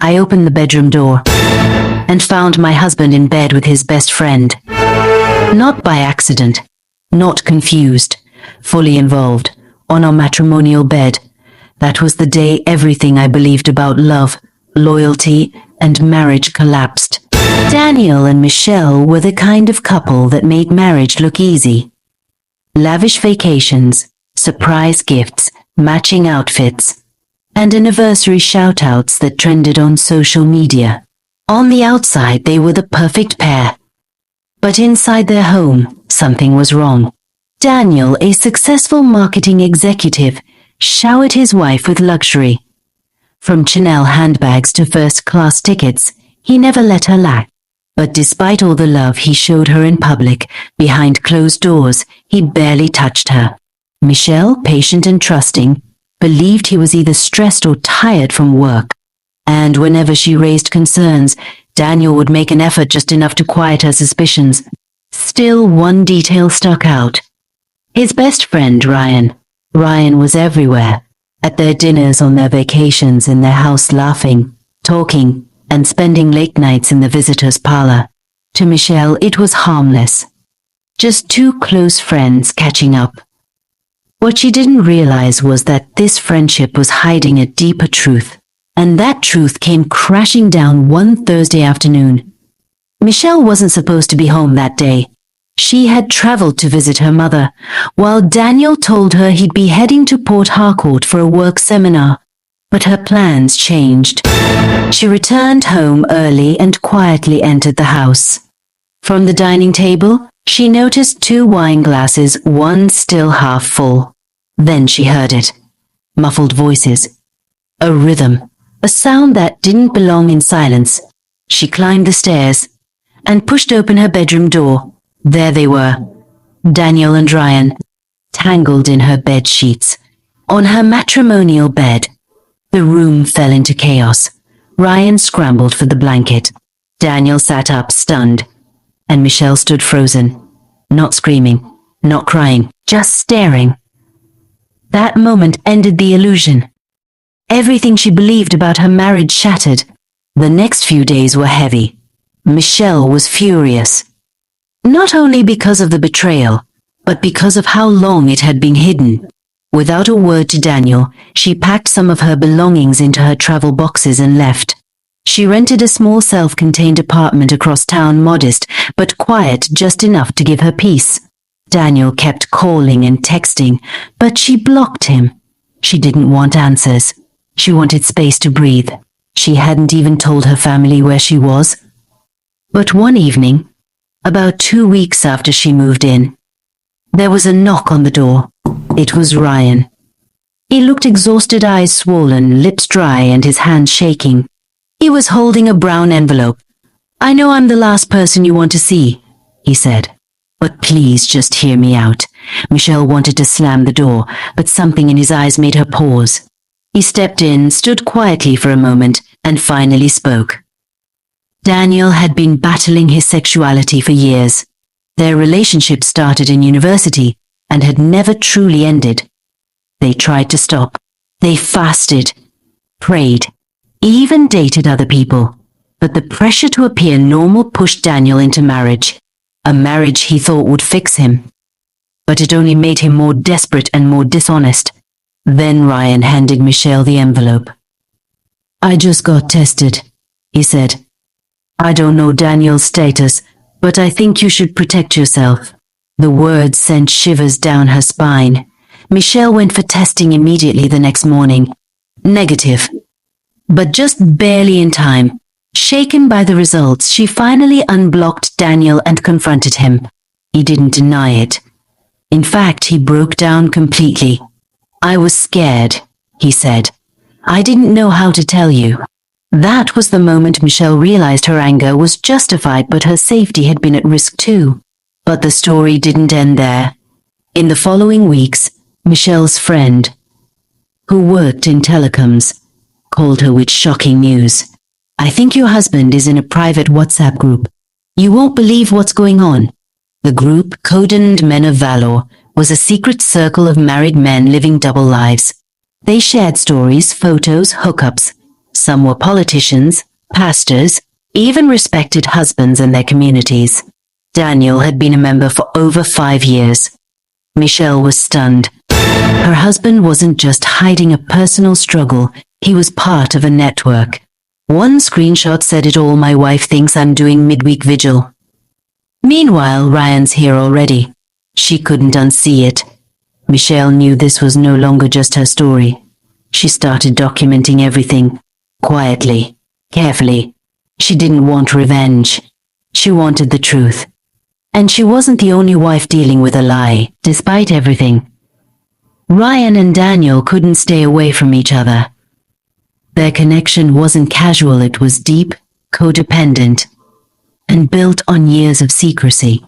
I opened the bedroom door and found my husband in bed with his best friend. Not by accident, not confused, fully involved, on our matrimonial bed. That was the day everything I believed about love, loyalty, and marriage collapsed. Daniel and Michelle were the kind of couple that made marriage look easy. Lavish vacations, surprise gifts, matching outfits, and anniversary shout-outs that trended on social media. On the outside, they were the perfect pair. But inside their home, something was wrong. Daniel, a successful marketing executive, showered his wife with luxury. From Chanel handbags to first-class tickets, he never let her lack. But despite all the love he showed her in public, behind closed doors, he barely touched her. Michelle, patient and trusting, believed he was either stressed or tired from work. And whenever she raised concerns, Daniel would make an effort just enough to quiet her suspicions. Still, one detail stuck out. His best friend, Ryan. Ryan was everywhere. At their dinners, on their vacations, in their house, laughing, talking, and spending late nights in the visitor's parlor. To Michelle, it was harmless. Just two close friends catching up. What she didn't realize was that this friendship was hiding a deeper truth. And that truth came crashing down one Thursday afternoon. Michelle wasn't supposed to be home that day. She had traveled to visit her mother, while Daniel told her he'd be heading to Port Harcourt for a work seminar. But her plans changed. She returned home early and quietly entered the house. From the dining table, she noticed 2 wine glasses, one still half full. Then she heard it. Muffled voices. A rhythm. A sound that didn't belong in silence. She climbed the stairs and pushed open her bedroom door. There they were, Daniel and Ryan, tangled in her bed sheets. On her matrimonial bed, the room fell into chaos. Ryan scrambled for the blanket. Daniel sat up, stunned, and Michelle stood frozen, not screaming, not crying, just staring. That moment ended the illusion. Everything she believed about her marriage shattered. The next few days were heavy. Michelle was furious. Not only because of the betrayal, but because of how long it had been hidden. Without a word to Daniel, she packed some of her belongings into her travel boxes and left. She rented a small self-contained apartment across town, modest, but quiet, just enough to give her peace. Daniel kept calling and texting, but she blocked him. She didn't want answers. She wanted space to breathe. She hadn't even told her family where she was. But one evening, about 2 weeks after she moved in, there was a knock on the door. It was Ryan. He looked exhausted, eyes swollen, lips dry, and his hands shaking. He was holding a brown envelope. "I know I'm the last person you want to see," he said. "But please just hear me out." Michelle wanted to slam the door, but something in his eyes made her pause. He stepped in, stood quietly for a moment, and finally spoke. Daniel had been battling his sexuality for years. Their relationship started in university and had never truly ended. They tried to stop. They fasted, prayed, even dated other people. But the pressure to appear normal pushed Daniel into marriage. A marriage he thought would fix him. But it only made him more desperate and more dishonest. Then Ryan handed Michelle the envelope. "I just got tested," he said. "I don't know Daniel's status, but I think you should protect yourself." The words sent shivers down her spine. Michelle went for testing immediately the next morning. Negative. But just barely in time. Shaken by the results, she finally unblocked Daniel and confronted him. He didn't deny it. In fact, he broke down completely. "I was scared," he said. "I didn't know how to tell you." That was the moment Michelle realized her anger was justified, but her safety had been at risk too. But the story didn't end there. In the following weeks, Michelle's friend, who worked in telecoms, called her with shocking news. "I think your husband is in a private WhatsApp group. You won't believe what's going on." The group, codenamed Men of Valor, was a secret circle of married men living double lives. They shared stories, photos, hookups. Some were politicians, pastors, even respected husbands in their communities. Daniel had been a member for over 5 years. Michelle was stunned. Her husband wasn't just hiding a personal struggle, he was part of a network. One screenshot said it all: "My wife thinks I'm doing midweek vigil." Meanwhile, Ryan's here already. She couldn't unsee it. Michelle knew this was no longer just her story. She started documenting everything, quietly, carefully. She didn't want revenge. She wanted the truth. And she wasn't the only wife dealing with a lie, despite everything. Ryan and Daniel couldn't stay away from each other. Their connection wasn't casual, it was deep, codependent, and built on years of secrecy.